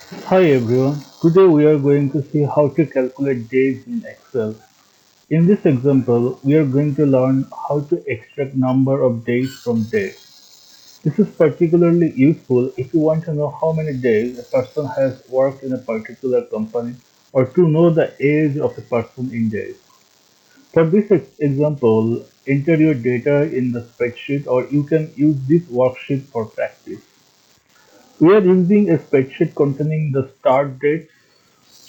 Hi everyone, today we are going to see how to calculate days in Excel. In this example, we are going to learn how to extract number of days from dates. This is particularly useful if you want to know how many days a person has worked in a particular company or to know the age of a person in days. For this example, enter your data in the spreadsheet or you can use this worksheet for practice. We are using a spreadsheet containing the start date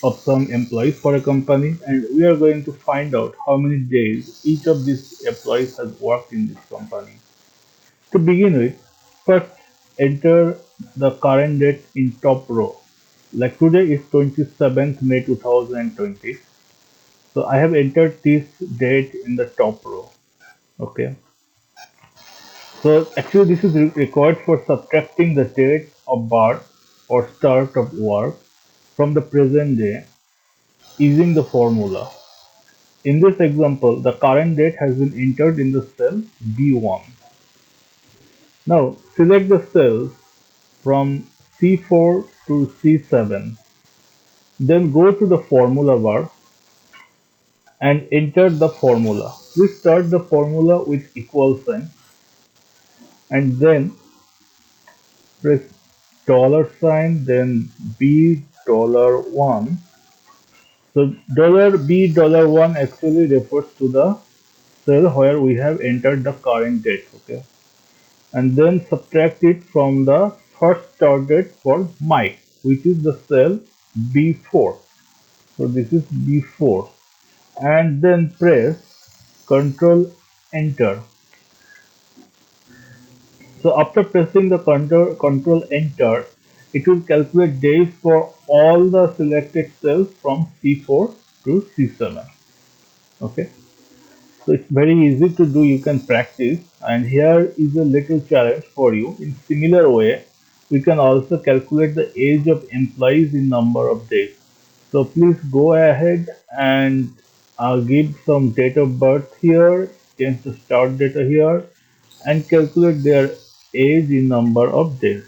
of some employees for a company, and we are going to find out how many days each of these employees has worked in this company. To begin with, first enter the current date in top row. Like today is 27th May 2020. So I have entered this date in the top row. Okay. So actually this is required for subtracting the date of birth or start of work from the present day using the formula. In this example, the current date has been entered in the cell B1. Now, select the cells from C4 to C7. Then go to the formula bar and enter the formula. We start the formula with equal sign and then press dollar sign, then B $1. So dollar B $1 actually refers to the cell where we have entered the current date. Okay. And then subtract it from the first target for Mike, which is the cell B4. So this is B4. And then press Control Enter. So after pressing the control Enter, it will calculate days for all the selected cells from C4 to C7. Okay. So it's very easy to do, you can practice, and here is a little challenge for you. In similar way, we can also calculate the age of employees in number of days. So please go ahead and give some date of birth here, change the start data here, and calculate their age in number of days.